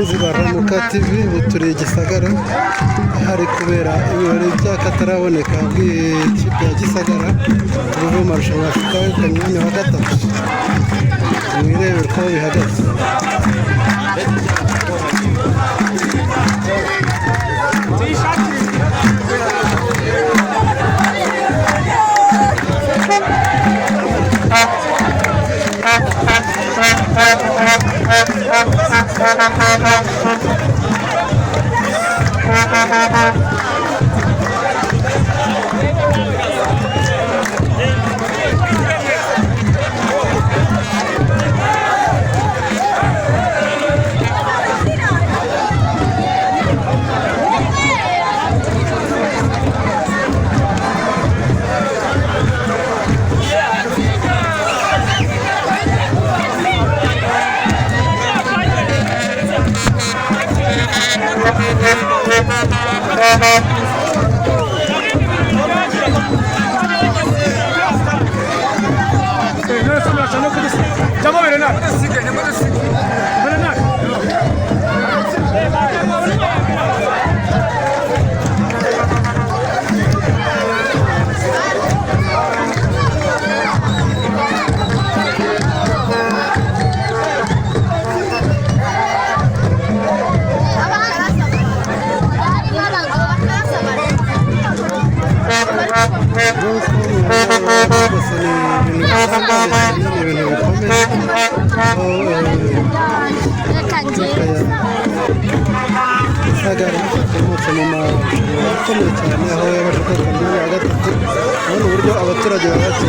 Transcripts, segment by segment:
bakunzi ba Ramuka TV turi Gisagara hari kubera ibirori by'akataraboneka bw'ikipe ya Gisagara ubu marushanwa afite umwanya wa gatatu mwirebe uko bihagaze Gisagara umutse mu marushanwa akomeye cyane aho yabasha kwegukana umwanya wa gatatu urabona uburyo abaturage babakira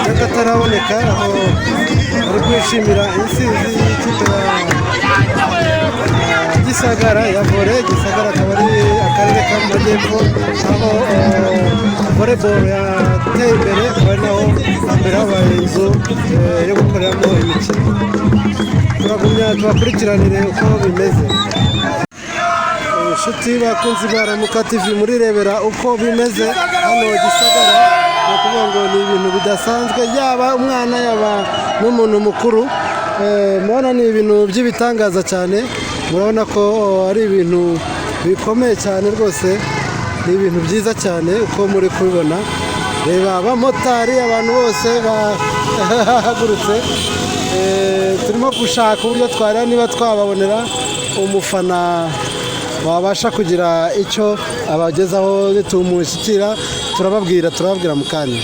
by'akataraboneka aho bari kwishimira intsinzi y'ikipe ya Gisagara ya vore. Gisagara akaba ari akarere k'amajyepfo aho volleyball yateye imbere, akaba ari naho hambere habaye inzu yo gukoreramo imikino. Turagumya tubakurikiranire uko bimeze. Inshuti bakunzi ba Ramuka TV murirebera uko bimeze hano Gisagara, ni ukuvuga ngo ni ibintu bidasanzwe, yaba umwana yaba n'umuntu mukuru. Mubona ni ibintu by'ibitangaza cyane, murabona ko ari ibintu bikomeye cyane rwose, ni ibintu byiza cyane uko muri kubibona. Reba abamotari, abantu bose bahagurutse, turimo gushaka uburyo twareba niba twababonera umufana wabasha kugira icyo abagezaho nitumushyikira turababwira mu kanya.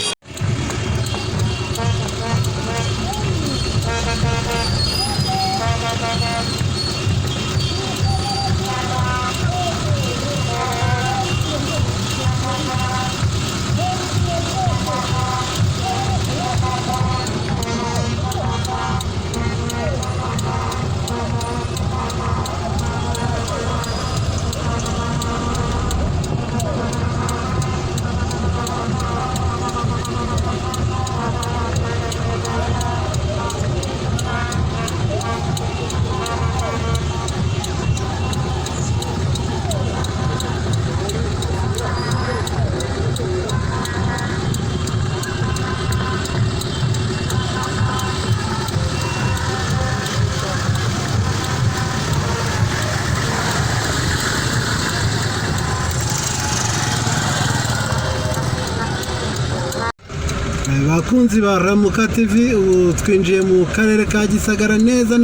Bakunzi ba Ramuka TV, ubu twinjiye mu karere ka Gisagara neza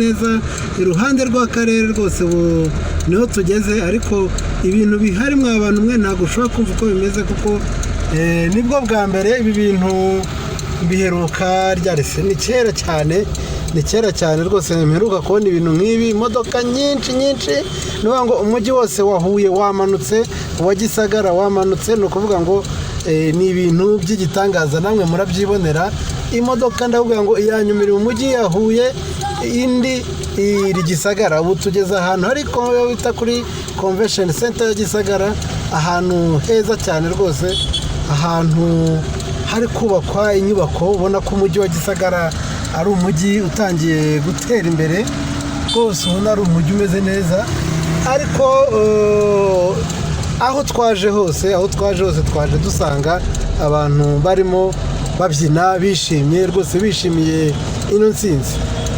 iruhande rw'akarere rwose, ubu niho tugeze. Ariko ibintu bihari mwa bantu mwe ntabwo ushobora kumva uko bimeze, kuko nibwo bwa mbere ibi bintu biheruka ryarese. Ni kera cyane rwose mperuka kubona ibintu nk'ibi, imodoka nyinshi. Nuvuga ngo umujyi wose wa Huye wamanutse, uwa Gisagara wamanutse, ni ukuvuga ngo ni ibintu by'igitangaza, namwe murabyibonera. Imodoka ndavuga ngo iyanyuma iri mu mujyi ya Huye, indi iri Gisagara. Ubu tugeze ahantu hari bita kuri Convention Center ya Gisagara, ahantu heza cyane rwose, ahantu hari kubakwa inyubako. Ubona ko umujyi wa Gisagara ari umujyi utangiye gutera imbere rwose, ubona ari umujyi umeze neza. Ariko aho twaje hose twaje dusanga abantu barimo babyina bishimye rwose, bishimiye ino ntsinzi.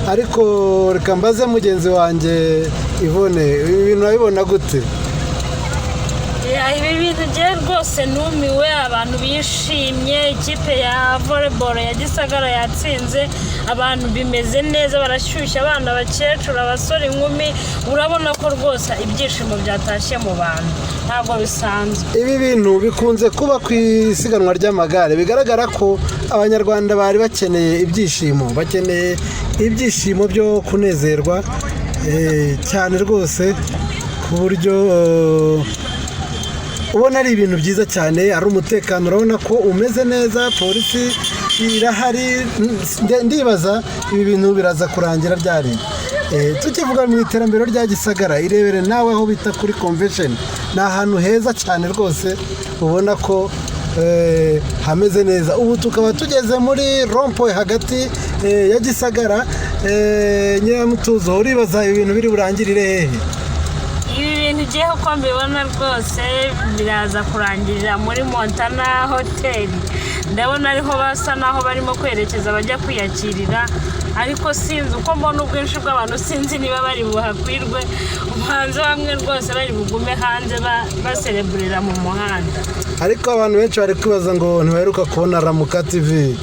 Ariko reka mbaze mugenzi wanjye Yvonne, ibi bintu urabibona gute? Ibi bintu ngiye rwose numiwe, abantu bishimye, ikipe ya volleyball ya Gisagara yatsinze, abantu bimeze neza, barashyushye, abana, abakecuru, abasore, inkumi, urabona ko rwose ibyishimo byatashye mu bantu, ntabwo bisanzwe. Ibi bintu bikunze kuba ku isiganwa ry'amagare, bigaragara ko abanyarwanda bari bakeneye ibyishimo byo kunezerwa cyane rwose, ku buryo ubona ari ibintu byiza cyane, ari umutekano urabona ko umeze neza, polisi irahari. Ndibaza ibi bintu biraza kurangira ryari. Tukivuga mu iterambere rya Gisagara, irebere nawe aho bita kuri Convention, ni ahantu heza cyane rwose, ubona ko hameze neza. Ubu tukaba tugeze muri rompowe hagati ya Gisagara. Nyiramutuzo, uribaza ibintu biri burangirire hehe? Ibi bintu ugiye uko mbibona rwose biraza kurangirira muri Montana Hotel. Ndabona ariho basa naho barimo kwerekeza bajya kwiyakirira, ariko sinzi uko mbona ubwinshi bw'abantu, sinzi niba bari buhakwirwe, hanze bamwe rwose bari bugume hanze basereburira mu muhanda. Ariko abantu benshi bari kwibaza ngo ntibaheruka kubona Ramuka TV.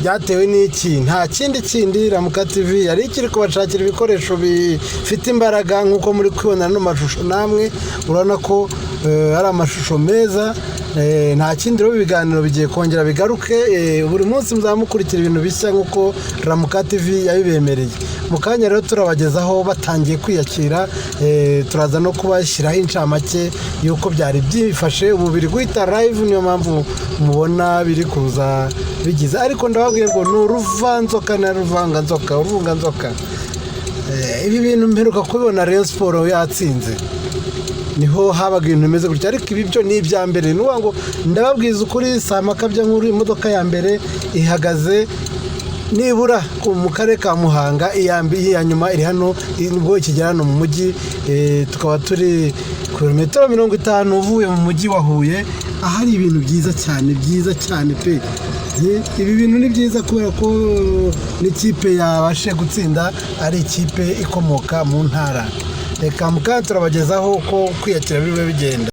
Byatewe n'iki? Nta kindi Ramuka TV yari ikiri kubashakira ibikoresho bifite imbaraga, nk'uko muri kubona no mashusho, namwe urabona ko ari amashusho meza. Nta kindi rero, ibiganiro bigiye kongera bigaruke, buri munsi muzamukurikira ibintu bishya nk'uko Ramuka TV yabibemereye. Mu kanya rero turabagezaho batangiye kwiyakira, turaza no kubashyiraho incamake y'uko byari byifashe. Ubu biri guhita live, niyo mpamvu mubona biri kuza bigize. Ariko ndababwiye ngo ni uruvanzoka na uruvunganzoka. ibi bintu mperuka kubibona Rayon Sport yatsinze niho habaga ibintu bimeze gutya ariko ibi byo ni ibya mbere n'uwa ngo ndababwiza ukuri samakabya nkuru imodoka ya mbere ihagaze nibura mu karere ka Muhanga iya nyuma iri hano nibwo ikigera hano mu mujyi tukaba turi kilometero 50 uvuye mu mujyi wa Huye ahari ibintu byiza cyane pe ibi bintu ni byiza kubera ko n'ikipe yabashe gutsinda ari ikipe ikomoka mu ntara reka muka turabagezaho ko kwiyakira bibe bigenda